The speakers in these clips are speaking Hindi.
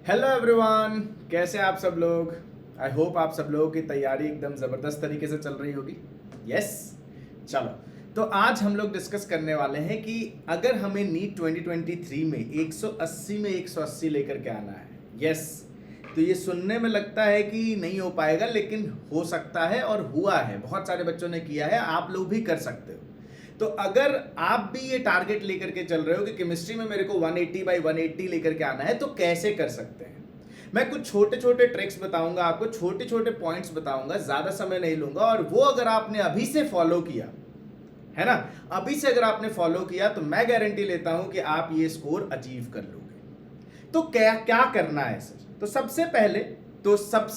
हेलो एवरीवन, कैसे आप सब लोग। आई होप आप सब लोगों की तैयारी एकदम ज़बरदस्त तरीके से चल रही होगी। यस, चलो तो आज हम लोग डिस्कस करने वाले हैं कि अगर हमें नीट 2023 में 180 में 180 लेकर के आना है। यस, तो ये सुनने में लगता है कि नहीं हो पाएगा, लेकिन हो सकता है और हुआ है। बहुत सारे बच्चों ने किया है, आप लोग भी कर सकते हो। तो अगर आप भी ये टारगेट लेकर के चल रहे हो कि केमिस्ट्री में मेरे को 180 बाई 180 लेकर के आना है, तो कैसे कर सकते हैं। मैं कुछ छोटे छोटे ट्रिक्स बताऊंगा आपको, छोटे छोटे पॉइंट्स बताऊंगा, ज्यादा समय नहीं लूंगा। और वो अगर आपने अभी से फॉलो किया है ना, अभी से अगर आपने फॉलो किया, तो मैं गारंटी लेता हूं कि आप ये स्कोर अचीव कर लोगे। तो क्या क्या करना है सर। तो सबसे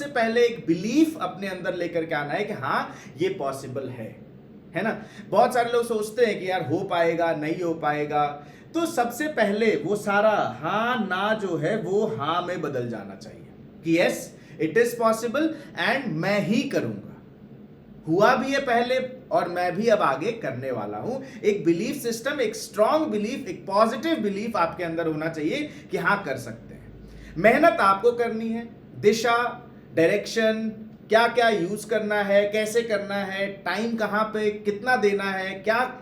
पहले एक बिलीफ अपने अंदर लेकर के आना है कि हाँ, ये पॉसिबल है ना। बहुत सारे लोग सोचते हैं कि यार हो पाएगा नहीं हो पाएगा। तो सबसे पहले वो सारा हाँ ना जो है वो हाँ में बदल जाना चाहिए कि yes, it is possible and मैं ही करूंगा। हुआ भी है पहले और मैं भी अब आगे करने वाला हूं। एक बिलीफ सिस्टम, एक स्ट्रॉन्ग बिलीफ, एक पॉजिटिव बिलीफ आपके अंदर होना चाहिए कि हाँ कर सकते हैं। मेहनत आपको करनी है, दिशा, डायरेक्शन, क्या क्या यूज करना है, कैसे करना है, टाइम कहां पे कितना देना है, क्या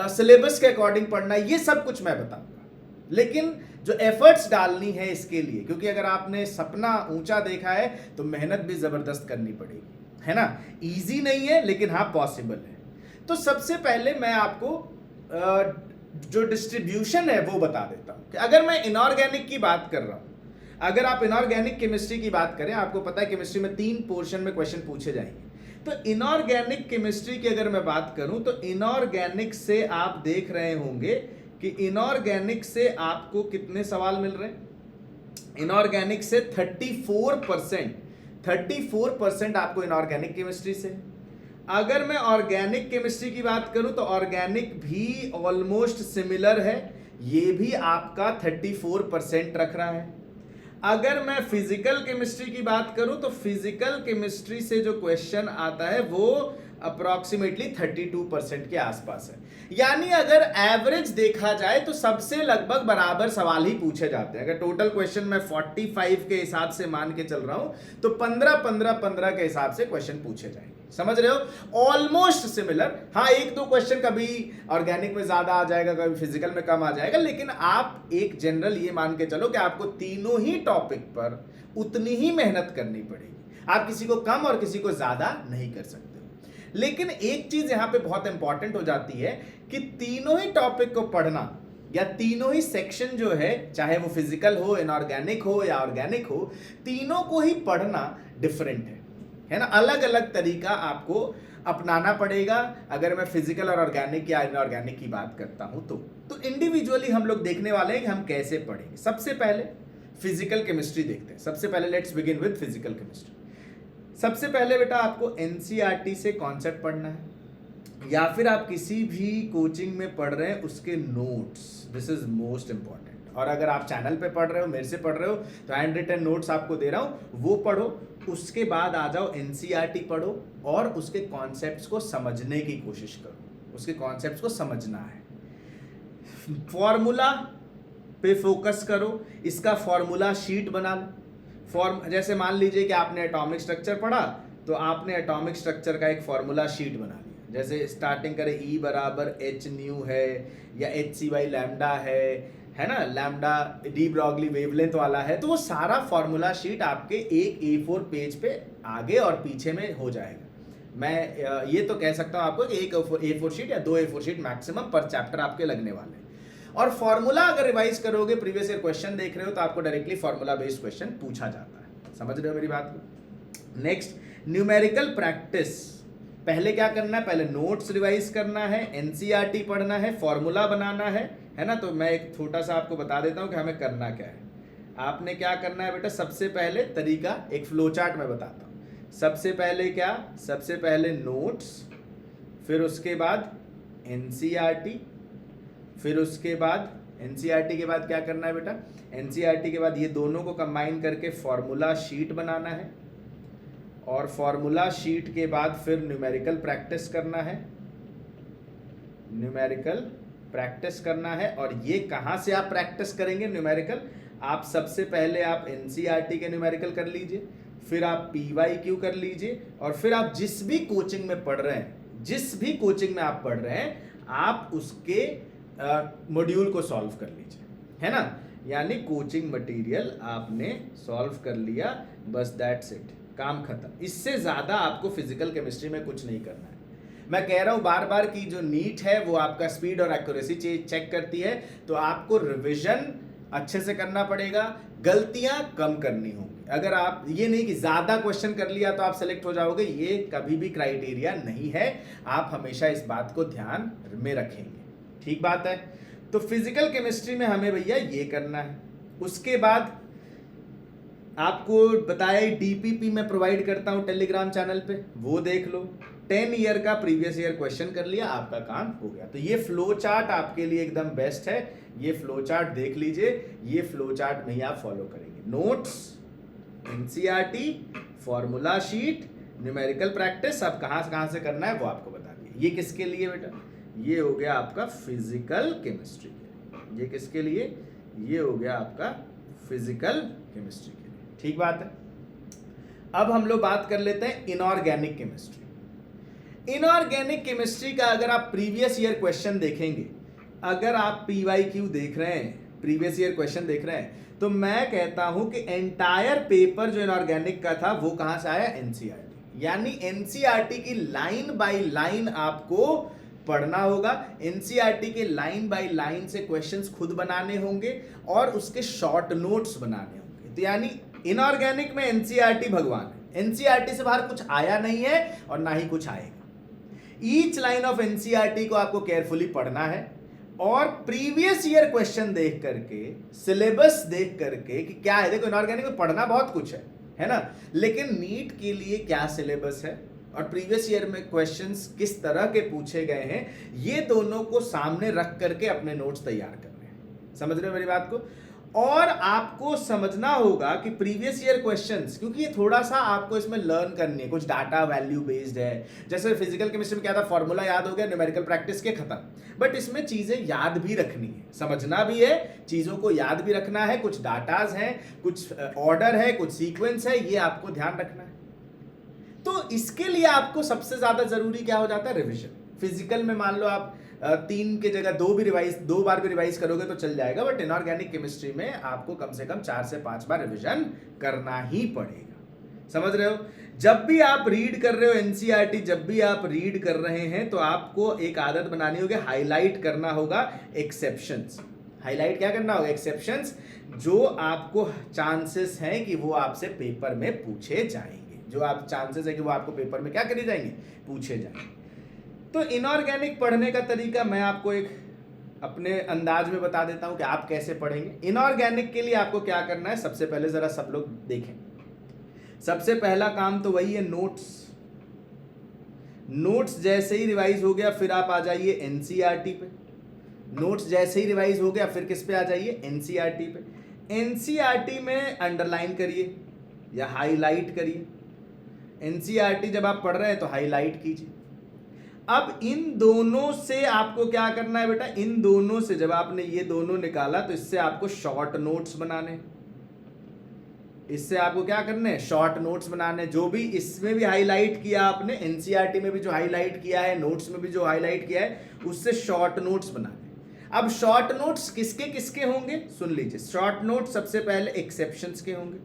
सिलेबस के अकॉर्डिंग पढ़ना है, ये सब कुछ मैं बताऊंगा। लेकिन जो एफर्ट्स डालनी है इसके लिए, क्योंकि अगर आपने सपना ऊंचा देखा है तो मेहनत भी जबरदस्त करनी पड़ेगी, है ना। इजी नहीं है, लेकिन हाँ पॉसिबल है। तो सबसे पहले मैं आपको जो डिस्ट्रीब्यूशन है वो बता देता हूं कि अगर मैं इनऑर्गेनिक की बात कर रहा हूं, अगर आप इनऑर्गेनिक केमिस्ट्री की बात करें, आपको पता है केमिस्ट्री में 3 पोर्शन में क्वेश्चन पूछे जाएंगे। तो इनऑर्गेनिक केमिस्ट्री की अगर मैं बात करूं, तो इनऑर्गेनिक से आप देख रहे होंगे कि इनऑर्गेनिक से आपको कितने सवाल मिल रहे हैं। इनऑर्गेनिक से 34% आपको इनऑर्गेनिक केमिस्ट्री से। अगर मैं ऑर्गेनिक केमिस्ट्री की बात करूं, तो ऑर्गेनिक भी ऑलमोस्ट सिमिलर है, ये भी आपका 34% रख रहा है। अगर मैं फिजिकल केमिस्ट्री की बात करूं, तो फिजिकल केमिस्ट्री से जो क्वेश्चन आता है वो अप्रोक्सीमेटली 32% के आसपास है। यानी अगर एवरेज देखा जाए तो सबसे लगभग बराबर सवाल ही पूछे जाते हैं। अगर टोटल क्वेश्चन मैं 45 के हिसाब से मान के चल रहा हूं, तो 15 के हिसाब से क्वेश्चन पूछे जाएंगे। समझ रहे हो, ऑलमोस्ट सिमिलर। हाँ, एक दो क्वेश्चन कभी ऑर्गेनिक में ज्यादा आ जाएगा, कभी फिजिकल में कम आ जाएगा, लेकिन आप एक जनरल ये मान के चलो कि आपको तीनों ही टॉपिक पर उतनी ही मेहनत करनी पड़ेगी। आप किसी को कम और किसी को ज्यादा नहीं कर सकते। लेकिन एक चीज यहां पे बहुत इंपॉर्टेंट हो जाती है कि तीनों ही टॉपिक को पढ़ना, या तीनों ही सेक्शन जो है, चाहे वो फिजिकल हो, इनऑर्गेनिक हो या ऑर्गेनिक हो, तीनों को ही पढ़ना डिफरेंट है ना। अलग अलग तरीका आपको अपनाना पड़ेगा। अगर मैं फिजिकल और ऑर्गेनिक या इनऑर्गेनिक की बात करता हूं, तो इंडिविजुअली हम लोग देखने वाले हैं कि हम कैसे पढ़ेंगे। सबसे पहले फिजिकल केमिस्ट्री देखते हैं। सबसे पहले let's begin with physical chemistry. सबसे पहले बेटा आपको एनसीईआरटी से कॉन्सेप्ट पढ़ना है, या फिर आप किसी भी कोचिंग में पढ़ रहे हैं उसके notes. This is most important. और अगर आप चैनल पे पढ़ रहे हो, मेरे से पढ़ रहे हो, तो हैंड रिटन नोट्स आपको दे रहा हूं, वो पढ़ो। उसके बाद आ जाओ एनसीईआरटी पढ़ो और उसके कॉन्सेप्ट्स को समझने की कोशिश करो। उसके कॉन्सेप्ट्स को समझना है। फॉर्मूला पे फोकस करो, इसका फॉर्मूला शीट बना लो। जैसे मान लीजिए कि आपने एटॉमिक स्ट्रक्चर पढ़ा, तो आपने एटॉमिक स्ट्रक्चर का एक फॉर्मूला शीट बना लिया। जैसे स्टार्टिंग करें, E बराबर एच न्यू है, या एच सी बाई लैम्डा है ना, लैम्डा डी ब्रॉगली वेवलेंथ वाला है। तो वो सारा फॉर्मूला शीट आपके एक A4 पेज पे आगे और पीछे में हो जाएगा। मैं ये तो कह सकता हूँ आपको कि एक A4 शीट या 2 A4 शीट मैक्सिमम पर चैप्टर आपके लगने वाले हैं। और फॉर्मूला अगर रिवाइज करोगे, प्रीवियस ईयर क्वेश्चन देख रहे हो, तो आपको डायरेक्टली फॉर्मूला बेस्ड क्वेश्चन पूछा जाता है। समझ रहे हो मेरी बात को। Next, numerical practice. पहले क्या करना है, पहले नोट्स रिवाइज करना है, एनसीईआरटी पढ़ना है, फॉर्मूला बनाना है ना। तो मैं एक छोटा सा आपको बता देता हूं कि हमें करना क्या है। आपने क्या करना है बेटा, सबसे पहले तरीका, एक फ्लो चार्ट में बताता हूं। सबसे पहले क्या, सबसे पहले नोट्स, फिर उसके बाद एनसीईआरटी, फिर उसके बाद एनसीईआरटी के बाद क्या करना है बेटा, एनसीईआरटी के बाद ये दोनों को कंबाइन करके फॉर्मूला शीट बनाना है, और फॉर्मूला शीट के बाद फिर न्यूमेरिकल प्रैक्टिस करना है। न्यूमेरिकल प्रैक्टिस करना है, और ये कहां से आप प्रैक्टिस करेंगे न्यूमेरिकल, आप सबसे पहले आप एनसीईआरटी के न्यूमेरिकल कर लीजिए, फिर आप पीवाईक्यू कर लीजिए, और फिर आप जिस भी कोचिंग में पढ़ रहे हैं, जिस भी कोचिंग में आप पढ़ रहे हैं, आप उसके मॉड्यूल को सॉल्व कर लीजिए, है ना। यानी कोचिंग मटेरियल आपने सॉल्व कर लिया, बस दैट्स इट, काम खत्म। इससे ज्यादा आपको फिजिकल केमिस्ट्री में कुछ नहीं करना है। मैं कह रहा हूं बार बार कि जो नीट है वो आपका स्पीड और एक्यूरेसी चेक करती है, तो आपको रिवीजन अच्छे से करना पड़ेगा, गलतियां कम करनी होंगी। अगर आप ये नहीं कि ज्यादा क्वेश्चन कर लिया तो आप सेलेक्ट हो जाओगे, ये कभी भी क्राइटेरिया नहीं है। आप हमेशा इस बात को ध्यान में रखेंगे, ठीक बात है। तो फिजिकल केमिस्ट्री में हमें भैया ये करना है। उसके बाद आपको बताया डीपीपी में प्रोवाइड करता हूं टेलीग्राम चैनल पे, वो देख लो। 10 ईयर का प्रीवियस ईयर क्वेश्चन कर लिया, आपका काम हो गया। तो ये फ्लो चार्ट आपके लिए एकदम बेस्ट है, ये फ्लो चार्ट देख लीजिए। ये फ्लो चार्ट में ही आप फॉलो करेंगे। Notes, NCERT, formula sheet, numerical practice, अब कहां से करना है वो आपको बता दिया। ये किसके लिए बेटा? ये हो गया आपका फिजिकल केमिस्ट्री के लिए। ये किसके लिए? ये हो गया आपका फिजिकल केमिस्ट्री के लिए, ठीक बात है। अब हम लोग बात कर लेते हैं इनऑर्गेनिक केमिस्ट्री। इनऑर्गेनिक केमिस्ट्री का अगर आप प्रीवियस ईयर क्वेश्चन देखेंगे, अगर आप पीवाईक्यू देख रहे हैं, प्रीवियस ईयर क्वेश्चन देख रहे हैं, तो मैं कहता हूं कि एंटायर पेपर जो इनऑर्गेनिक का था वो कहां से आया? एनसीईआरटी। यानी एनसीईआरटी की लाइन बाय लाइन आपको पढ़ना होगा। एनसीईआरटी के लाइन बाय लाइन से क्वेश्चंस खुद बनाने होंगे और उसके शॉर्ट नोट्स बनाने होंगे। तो यानी इनऑर्गेनिक में एनसीईआरटी भगवान है, एनसीईआरटी से बाहर कुछ आया नहीं है और ना ही कुछ आएगा। ईच लाइन ऑफ एनसीईआरटी को आपको केयरफुली पढ़ना है और प्रीवियस ईयर क्वेश्चन देख करके, सिलेबस देख करके कि क्या है। देखो इनऑर्गेनिक में पढ़ना बहुत कुछ है ना, लेकिन नीट के लिए क्या सिलेबस है और प्रीवियस ईयर में क्वेश्चंस किस तरह के पूछे गए हैं, ये दोनों को सामने रख करके अपने नोट्स तैयार करने हैं। समझ रहे हो मेरी बात को? और आपको समझना होगा कि प्रीवियस ईयर क्वेश्चंस, क्योंकि ये थोड़ा सा आपको इसमें लर्न करनी है, कुछ डाटा वैल्यू बेस्ड है। जैसे फिजिकल केमिस्ट्री में क्या था, फॉर्मूला याद हो गया, न्यूमेरिकल प्रैक्टिस के खत्म। बट इसमें चीजें याद भी रखनी है, समझना भी है, चीजों को याद भी रखना है। कुछ डाटाज हैं, कुछ ऑर्डर है, कुछ सीक्वेंस है, ये आपको ध्यान रखना है। तो इसके लिए आपको सबसे ज्यादा जरूरी क्या हो जाता है? रिविजन। फिजिकल में मान लो आप 3 के जगह 2 बार भी रिवाइज करोगे तो चल जाएगा, बट इनऑर्गेनिक केमिस्ट्री में आपको कम से कम 4 से 5 बार रिविजन करना ही पड़ेगा। समझ रहे हो? जब भी आप रीड कर रहे हो एनसीईआरटी, जब भी आप रीड कर रहे हैं, तो आपको एक आदत बनानी होगी, हाईलाइट करना होगा एक्सेप्शंस। हाईलाइट क्या करना होगा? एक्सेप्शंस, जो आपको चांसेस हैं कि वो आपसे पेपर में पूछे जाएंगे, जो आप चांसेस है कि वो आपको पेपर में क्या करे जाएंगे? पूछे जाएंगे। तो इनऑर्गेनिक पढ़ने का तरीका मैं आपको एक अपने अंदाज में बता देता हूं कि आप कैसे पढ़ेंगे। इनऑर्गेनिक के लिए आपको क्या करना है, सबसे पहले जरा सब लोग देखें। सबसे पहला काम तो वही है, नोट्स। नोट्स जैसे ही रिवाइज हो गया फिर आप आ जाइए एनसीईआरटी पे। नोट्स जैसे ही रिवाइज हो गया फिर किस पे आ जाइए? एनसीईआरटी पे। एनसीईआरटी में अंडरलाइन करिए या हाईलाइट करिए। एनसीईआरटी जब आप पढ़ रहे हैं तो हाईलाइट कीजिए। अब इन दोनों से आपको क्या करना है बेटा? इन दोनों से जब आपने ये दोनों निकाला तो इससे आपको शॉर्ट नोट्स बनाने, इससे आपको क्या करने हैं? शॉर्ट नोट्स बनाने। जो भी इसमें भी हाईलाइट किया आपने, एनसीईआरटी में भी जो हाईलाइट किया है, नोट्स में भी जो हाईलाइट किया है, उससे शॉर्ट नोट्स बनाने। अब शॉर्ट नोट्स किसके किसके होंगे सुन लीजिए। शॉर्ट नोट्स सबसे पहले एक्सेप्शंस के होंगे,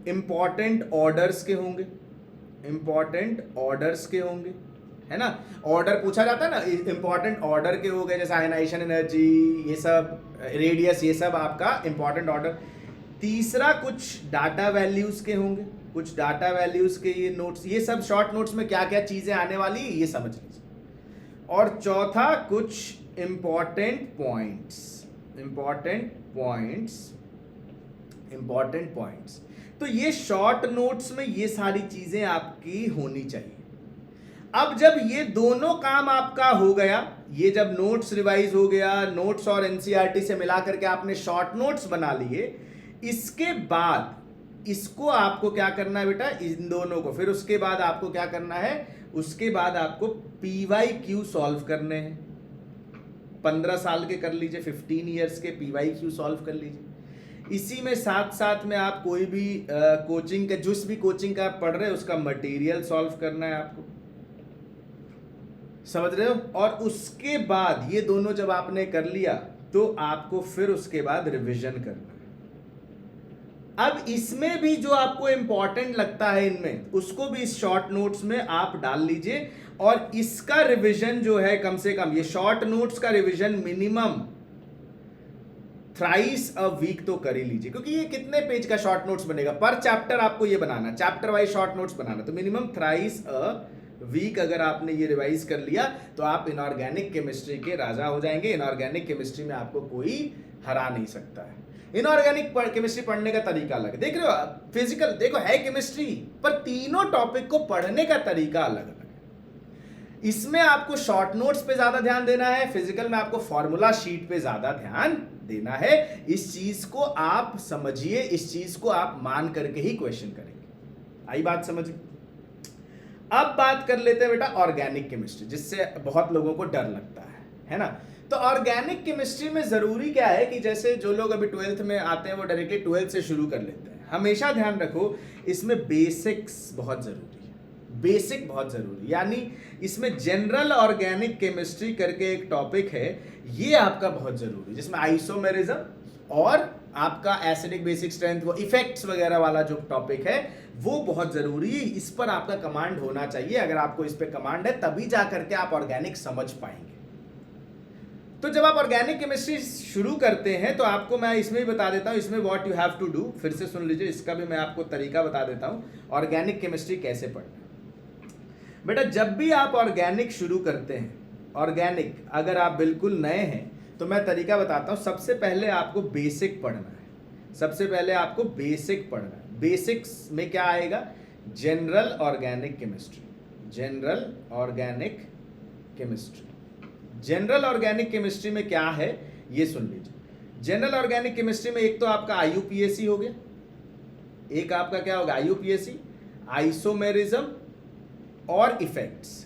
इंपॉर्टेंट ऑर्डर्स के होंगे, इंपॉर्टेंट ऑर्डर्स के होंगे, है ना। ऑर्डर पूछा जाता है ना, इंपॉर्टेंट ऑर्डर के हो गए, जैसे आयनाइजेशन एनर्जी, ये सब, रेडियस, ये सब आपका इंपॉर्टेंट ऑर्डर। तीसरा कुछ डाटा वैल्यूज के होंगे, कुछ डाटा वैल्यूज के ये नोट्स, ये सब शॉर्ट नोट्स में क्या क्या चीजें आने वाली है ये समझ लीजिए। और चौथा कुछ important points, important points, important points. तो ये शॉर्ट नोट्स में ये सारी चीजें आपकी होनी चाहिए। अब जब ये दोनों काम आपका हो गया, ये जब नोट्स रिवाइज हो गया, नोट्स और एनसीईआरटी से मिला करके आपने शॉर्ट नोट्स बना लिए, इसके बाद इसको आपको क्या करना है बेटा? इन दोनों को। फिर उसके बाद आपको क्या करना है? उसके बाद आपको पीवाईक्यू सॉल्व करने हैं। 15 साल के कर लीजिए, 15 ईयर्स के PYQ सॉल्व कर लीजिए। इसी में साथ साथ में आप कोई भी कोचिंग का, जिस भी कोचिंग का आप पढ़ रहे हैं उसका मटेरियल सॉल्व करना है आपको, समझ रहे हो। और उसके बाद ये दोनों जब आपने कर लिया तो आपको फिर उसके बाद रिवीजन करना है। अब इसमें भी जो आपको इंपॉर्टेंट लगता है इनमें, उसको भी इस शॉर्ट नोट्स में आप डाल लीजिए। और इसका रिवीजन जो है कम से कम, ये शॉर्ट नोट्स का revision minimum thrice a week तो कर ही लीजिए, क्योंकि ये कितने पेज का शॉर्ट नोट्स बनेगा, पर चैप्टर आपको ये बनाना, चैप्टर वाइज शॉर्ट नोट्स बनाना, तो मिनिमम थ्राइस अ वीक अगर आपने ये रिवाइज कर लिया तो आप इनऑर्गेनिक केमिस्ट्री के राजा हो जाएंगे। इनऑर्गेनिक केमिस्ट्री में आपको कोई हरा नहीं सकता है। इनऑर्गेनिक केमिस्ट्री पढ़ने का तरीका अलग है, देख रहे हो, फिजिकल देखो है केमिस्ट्री, पर तीनों टॉपिक को पढ़ने का तरीका अलग अलग है। इसमें आपको शॉर्ट नोट्स पे ज्यादा ध्यान देना है, फिजिकल में आपको फॉर्मूला शीट पे ज्यादा ध्यान देना है। इस चीज को आप समझिए, इस चीज को आप मान करके ही क्वेश्चन करेंगे। आई बात समझ। अब बात कर लेते हैं बेटा ऑर्गेनिक केमिस्ट्री, जिससे बहुत लोगों को डर लगता है ना। तो ऑर्गेनिक केमिस्ट्री में जरूरी क्या है कि जैसे जो लोग अभी 12th में आते हैं वो डायरेक्टली 12th से शुरू कर लेते हैं। हमेशा ध्यान रखो इसमें बेसिक्स बहुत जरूरी है, बेसिक बहुत जरूरी, यानी इसमें जनरल ऑर्गेनिक केमिस्ट्री करके एक टॉपिक है, ये आपका बहुत जरूरी, जिसमें आइसोमेरिज्म और आपका एसिडिक बेसिक स्ट्रेंथ, वो इफेक्ट्स वगैरह वाला जो टॉपिक है वो बहुत जरूरी है। इस पर आपका कमांड होना चाहिए। अगर आपको इस पे कमांड है तभी जा करके आप ऑर्गेनिक समझ पाएंगे। तो जब आप ऑर्गेनिक केमिस्ट्री शुरू करते हैं तो आपको मैं इसमें ही बता देता हूं, इसमें what you have to do, फिर से सुन लीजिए, इसका भी मैं आपको तरीका बता देता हूं ऑर्गेनिक केमिस्ट्री कैसे पढ़ना। बेटा जब भी आप ऑर्गेनिक शुरू करते हैं, ऑर्गेनिक अगर आप बिल्कुल नए हैं तो मैं तरीका बताता हूं। सबसे पहले आपको बेसिक पढ़ना है, सबसे पहले आपको बेसिक पढ़ना है। बेसिक्स में क्या आएगा, general organic chemistry, general organic chemistry. General organic chemistry में क्या है ये सुन लीजिए। जनरल ऑर्गेनिक केमिस्ट्री में एक तो आपका IUPAC हो गया, एक आपका क्या होगा IUPAC, आइसोमेरिज्म और इफेक्ट्स।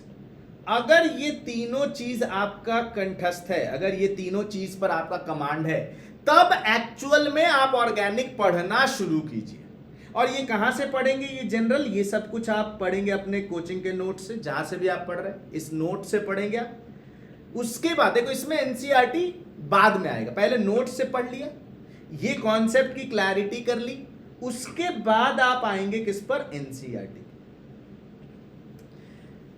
अगर ये तीनों चीज आपका कंठस्थ है, अगर ये तीनों चीज पर आपका कमांड है, तब एक्चुअल में आप ऑर्गेनिक पढ़ना शुरू कीजिए। और ये कहां से पढ़ेंगे, ये जनरल, ये सब कुछ आप पढ़ेंगे अपने कोचिंग के नोट से, जहां से भी आप पढ़ रहे हैं इस नोट से पढ़ेंगे आप। उसके बाद देखो इसमें NCERT बाद में आएगा, पहले नोट से पढ़ लिया, ये कॉन्सेप्ट की क्लैरिटी कर ली, उसके बाद आप आएंगे किस पर, NCERT।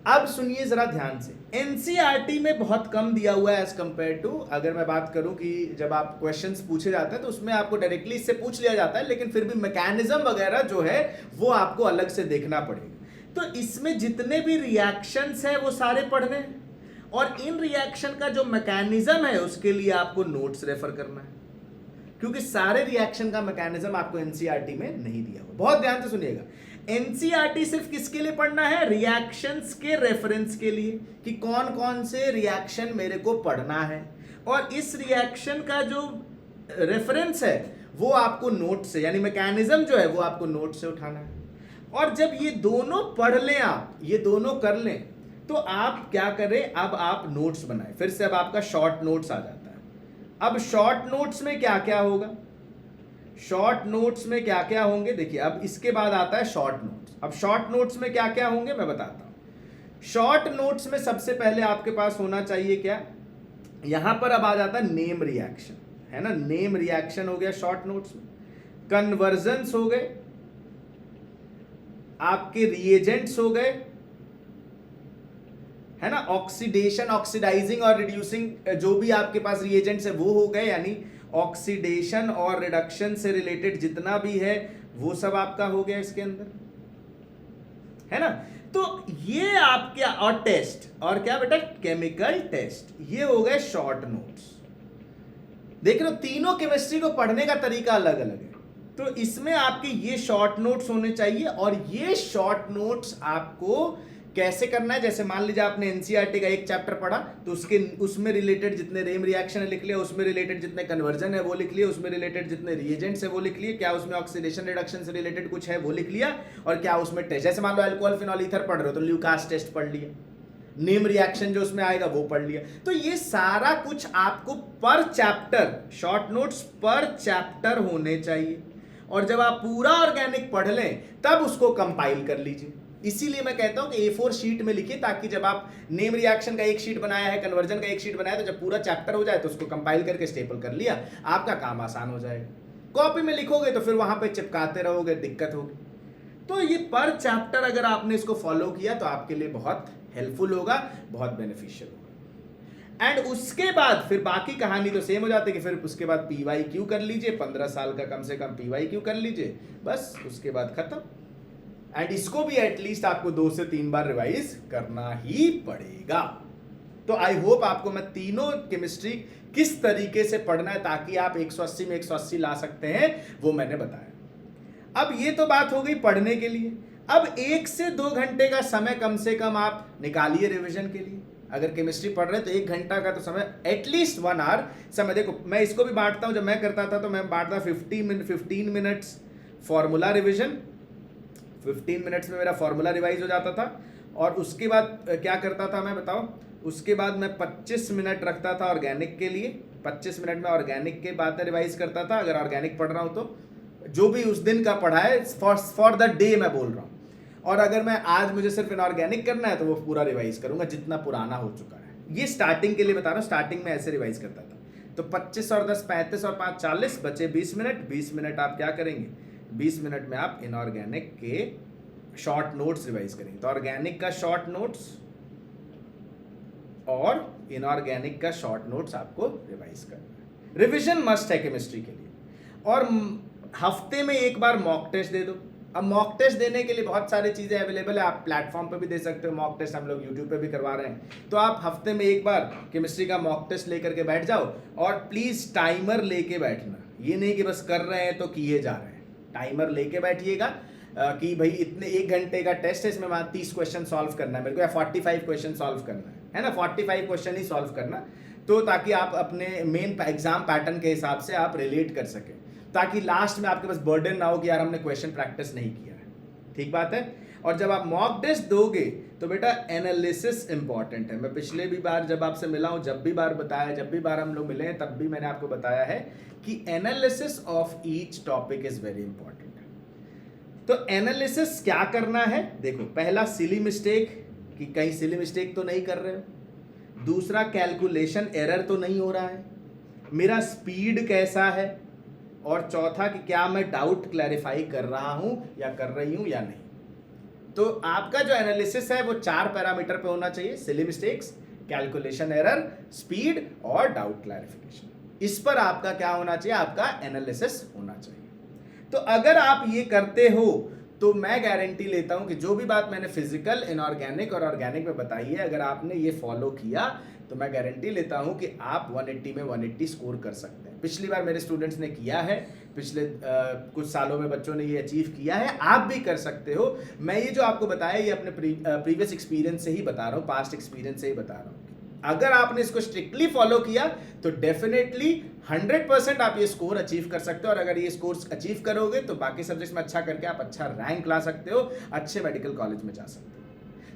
अब सुनिए जरा ध्यान से, NCERT में बहुत कम दिया हुआ है एज कंपेयर टू, अगर मैं बात करूं कि जब आप क्वेश्चंस पूछे जाते हैं तो उसमें आपको डायरेक्टली इससे पूछ लिया जाता है, लेकिन फिर भी मैकेनिज्म वगैरह जो है वो आपको अलग से देखना पड़ेगा। तो इसमें जितने भी रिएक्शंस हैं वो सारे पढ़ने हैं, और इन रिएक्शन का जो मैकेनिज्म है उसके लिए आपको नोट्स रेफर करना है, क्योंकि सारे रिएक्शन का मैकेनिज्म आपको NCERT में नहीं दिया हुआ। बहुत ध्यान से सुनिएगा, NCERT सिर्फ किसके लिए पढ़ना है, रिएक्शंस के रेफरेंस के लिए, कि कौन कौन से रिएक्शन मेरे को पढ़ना है, और इस रिएक्शन का जो रेफरेंस है वो आपको नोट से, यानी मैकेनिज्म जो है वो आपको नोट से उठाना है। और जब ये दोनों पढ़ लें आप, ये दोनों कर लें, तो आप क्या करें, अब आप नोट्स बनाएं। फिर से अब आपका शॉर्ट नोट्स आ जाता है। अब शॉर्ट नोट्स में क्या क्या होगा, शॉर्ट नोट्स में क्या क्या होंगे, देखिए अब इसके बाद आता है शॉर्ट नोट्स। अब शॉर्ट नोट्स में क्या क्या होंगे मैं बताता हूं। शॉर्ट नोट्स में सबसे पहले आपके पास होना चाहिए क्या, यहां पर अब आ जाता है नेम रिएक्शन, है ना, नेम रिएक्शन हो गया शॉर्ट नोट्स में, कन्वर्जन्स हो गए, आपके रिएजेंट्स हो गए, है ना, ऑक्सीडेशन, ऑक्सीडाइजिंग और रिड्यूसिंग जो भी आपके पास रिएजेंट्स है वो हो गए, यानी ऑक्सीडेशन और रिडक्शन से रिलेटेड जितना भी है वो सब आपका हो गया इसके अंदर, है ना। तो ये आपके, और टेस्ट, और क्या बेटा, केमिकल टेस्ट, ये हो गए शॉर्ट नोट्स। देख रहे हो तीनों केमिस्ट्री को पढ़ने का तरीका अलग अलग है, तो इसमें आपके ये शॉर्ट नोट्स होने चाहिए। और ये शॉर्ट नोट्स आपको कैसे करना है, जैसे मान लीजिए आपने NCERT का एक चैप्टर पढ़ा तो उसमें रिलेटेड जितने रेम रिएक्शन है लिख लिया, उसमें रिलेटेड जितने कन्वर्जन है वो लिख लिए, उसमें रिलेटेड जितने रिएजेंट्स है वो लिख लिए, क्या उसमें ऑक्सीडेशन रिडक्शन से रिलेटेड कुछ है वो लिख लिया, और क्या उसमें टेस्ट, जैसे मान लो अल्कोहल फिनॉल ईथर पढ़ रहे हो तो ल्यूकास टेस्ट पढ़ लिया, नेम रिएक्शन जो उसमें आएगा वो पढ़ लिया। तो ये सारा कुछ आपको पर चैप्टर, शॉर्ट नोट्स पर चैप्टर होने चाहिए, और जब आप पूरा ऑर्गेनिक पढ़ लें तब उसको कंपाइल कर लीजिए। इसीलिए मैं कहता हूं कि A4 शीट में लिखिए, ताकि जब आप नेम रिएक्शन का एक शीट बनाया है, कन्वर्जन का एक शीट बनाया है, तो जब पूरा चैप्टर हो जाए तो उसको कंपाइल करके स्टेपल कर लिया, आपका काम आसान हो जाएगा। कॉपी में लिखोगे तो फिर वहां पे चिपकाते रहोगे, दिक्कत होगी। तो ये पर चैप्टर अगर आपने इसको फॉलो किया तो आपके लिए बहुत हेल्पफुल होगा, बहुत बेनिफिशियल होगा। एंड उसके बाद फिर बाकी कहानी तो सेम हो जाती है कि फिर उसके बाद PYQ कर लीजिए, 15 साल का कम से कम PYQ कर लीजिए, बस उसके बाद खत्म। एंड इसको भी एटलीस्ट आपको 2 से 3 बार रिवाइज करना ही पड़ेगा। तो आई होप आपको मैं तीनों केमिस्ट्री किस तरीके से पढ़ना है ताकि आप 180 में 180 ला सकते हैं वो मैंने बताया। अब ये तो बात हो गई पढ़ने के लिए। अब 1 से 2 घंटे का समय कम से कम आप निकालिए रिवीजन के लिए। अगर केमिस्ट्री पढ़ रहे हैं तो 1 घंटा का तो समय, एटलीस्ट 1 आवर समय। देखो मैं इसको भी बांटता हूं, जब मैं करता था तो मैं बांटता 15 मिनट्स फॉर्मूला रिविजन, 15 मिनट्स में मेरा फॉर्मूला रिवाइज हो जाता था। और उसके बाद क्या करता था मैं बताओ, उसके बाद मैं 25 मिनट रखता था ऑर्गेनिक के लिए। 25 मिनट में ऑर्गेनिक के बातें रिवाइज करता था, अगर ऑर्गेनिक पढ़ रहा हूं तो जो भी उस दिन का पढ़ा है फॉर द डे मैं बोल रहा हूं। और अगर मैं आज मुझे सिर्फ इनऑर्गेनिक करना है तो वो पूरा रिवाइज करूंगा जितना पुराना हो चुका है। ये स्टार्टिंग के लिए बता रहा हूं, स्टार्टिंग में ऐसे रिवाइज करता था। तो 25 और 10 35 और 5 40, बचे 20 मिनट। 20 मिनट आप क्या करेंगे, 20 मिनट में आप इनऑर्गेनिक के शॉर्ट नोट्स रिवाइज करेंगे। तो ऑर्गेनिक का शॉर्ट नोट्स और इनऑर्गेनिक का शॉर्ट नोट्स आपको रिवाइज करना है। रिवीजन मस्ट है केमिस्ट्री के लिए। और हफ्ते में 1 बार मॉक टेस्ट दे दो। अब मॉक टेस्ट देने के लिए बहुत सारी चीज़ें अवेलेबल है, आप प्लेटफॉर्म पे भी दे सकते हो मॉक टेस्ट, हम लोग यूट्यूब पे भी करवा रहे हैं। तो आप हफ्ते में 1 बार केमिस्ट्री का मॉक टेस्ट लेकर के बैठ जाओ, और प्लीज़ टाइमर लेके बैठना। ये नहीं कि बस कर रहे हैं तो किए जा रहे हैं, टाइमर लेके बैठिएगा कि भाई इतने 1 घंटे का टेस्ट है, इसमें 30 क्वेश्चन सॉल्व करना है मेरे को, या 45 क्वेश्चन सॉल्व करना है ना, 45 क्वेश्चन ही सॉल्व करना। तो ताकि आप अपने मेन एग्जाम पैटर्न के हिसाब से आप रिलेट कर सकें, ताकि लास्ट में आपके पास बर्डन ना हो कि यार हमने क्वेश्चन प्रैक्टिस नहीं किया है। ठीक बात है। और जब आप मॉक टेस्ट दोगे तो बेटा एनालिसिस इंपॉर्टेंट है। मैं पिछले भी बार जब आपसे मिला हूं, जब भी बार हम लोग मिले हैं, तब भी मैंने आपको बताया है कि analysis of each topic is very important. तो एनालिसिस क्या करना है, देखो पहला सिली मिस्टेक, कि कहीं सिली मिस्टेक तो नहीं कर रहे हो। दूसरा कैलकुलेशन एरर तो नहीं हो रहा है, मेरा स्पीड कैसा है। और चौथा कि क्या मैं डाउट क्लैरिफाई कर रहा हूं या कर रही हूं या नहीं। तो आपका जो एनालिसिस है वो 4 पैरामीटर पे होना चाहिए, silly mistakes, calculation error, speed और डाउट क्लैरिफिकेशन। इस पर आपका क्या होना चाहिए, आपका एनालिसिस होना चाहिए। तो अगर आप ये करते हो तो मैं गारंटी लेता हूं कि जो भी बात मैंने फिजिकल, इनऑर्गेनिक और ऑर्गेनिक में बताई है, अगर आपने ये फॉलो किया तो मैं गारंटी लेता हूं कि आप 180 में 180 स्कोर कर सकते हैं। पिछली बार मेरे स्टूडेंट्स ने किया है, पिछले कुछ सालों में बच्चों ने ये अचीव किया है, आप भी कर सकते हो। मैं ये जो आपको बताया ये अपने प्रीवियस एक्सपीरियंस से ही बता रहा हूँ, पास्ट एक्सपीरियंस से ही बता रहा हूँ। अगर आपने इसको स्ट्रिक्टली फॉलो किया तो डेफिनेटली 100% आप ये स्कोर अचीव कर सकते हो। और अगर ये स्कोर अचीव करोगे तो बाकी सब्जेक्ट्स में अच्छा करके आप अच्छा रैंक ला सकते हो, अच्छे मेडिकल कॉलेज में जा सकते हो।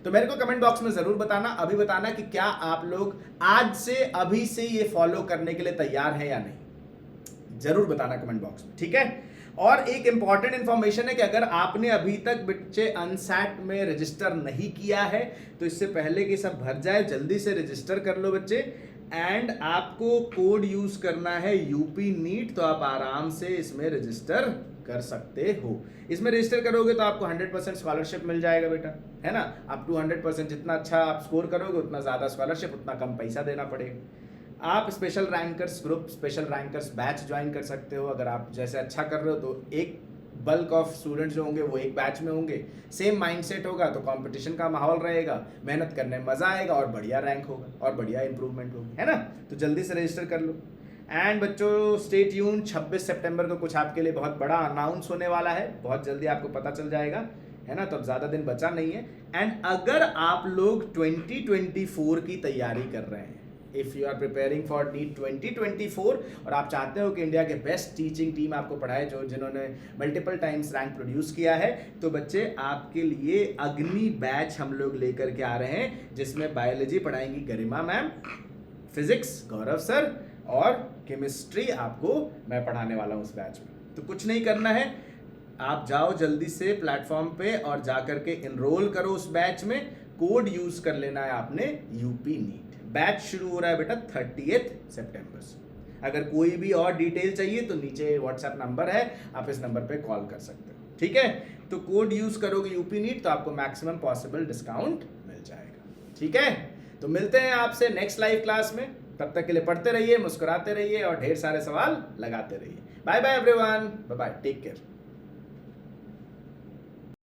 तो मेरे को कमेंट बॉक्स में जरूर बताना, अभी बताना कि क्या आप लोग आज से, अभी से ये फॉलो करने के लिए तैयार हैं या नहीं। जरूर बताना कमेंट बॉक्स में, ठीक है। और एक इंपॉर्टेंट इंफॉर्मेशन है कि अगर आपने अभी तक बच्चे अनसैट में रजिस्टर नहीं किया है तो इससे पहले कि सब भर जाए जल्दी से रजिस्टर कर लो बच्चे। एंड आपको कोड यूज करना है यूपी नीट, तो आप आराम से इसमें रजिस्टर कर सकते हो। इसमें रजिस्टर करोगे तो आपको 100% स्कॉलरशिप मिल जाएगा बेटा, है ना। अप टू 100%, जितना अच्छा आप स्कोर करोगे उतना ज़्यादा स्कॉलरशिप, उतना कम पैसा देना पड़ेगा। आप special rankers group, special rankers batch join कर सकते हो। अगर आप जैसे अच्छा कर रहे हो तो एक बल्क ऑफ स्टूडेंट्स जो होंगे वो एक बैच में होंगे, सेम माइंडसेट होगा तो कंपटीशन का माहौल रहेगा, मेहनत करने में मजा आएगा और बढ़िया रैंक होगा और बढ़िया इंप्रूवमेंट होगी, है ना। तो जल्दी से रजिस्टर कर लो। एंड बच्चों स्टे ट्यून, 26 सितंबर को कुछ आपके लिए बहुत बड़ा अनाउंस होने वाला है, बहुत जल्दी आपको पता चल जाएगा, है ना। तो अब ज़्यादा दिन बचा नहीं है। एंड अगर आप लोग 2024 की तैयारी कर रहे हैं, if you are preparing for NEET 2024 और आप चाहते हो कि इंडिया के बेस्ट टीचिंग टीम आपको पढ़ाए जो जिन्होंने मल्टीपल टाइम्स रैंक प्रोड्यूस किया है, तो बच्चे आपके लिए अग्नि बैच हम लोग लेकर के आ रहे हैं, जिसमें बायोलॉजी पढ़ाएंगी गरिमा मैम, फिजिक्स गौरव सर, और केमिस्ट्री आपको मैं पढ़ाने वाला हूँ उस बैच में। तो कुछ नहीं करना है, आप जाओ जल्दी से प्लेटफॉर्म पे और जा करके इनरोल करो उस बैच में। कोड यूज कर लेना है आपने यूपी नीट। बैच शुरू हो रहा है बेटा 30 सितंबर से। अगर कोई भी और डिटेल चाहिए तो नीचे व्हाट्सएप नंबर है, आप इस नंबर पे कॉल कर सकते हो, ठीक है। तो कोड यूज करोगे यूपी नीट तो आपको मैक्सिमम पॉसिबल डिस्काउंट मिल जाएगा, ठीक है। तो मिलते हैं आपसे नेक्स्ट लाइव क्लास में, तब तक के लिए पढ़ते रहिए, मुस्कुराते रहिए और ढेर सारे सवाल लगाते रहिए। Bye bye everyone, bye bye, take care.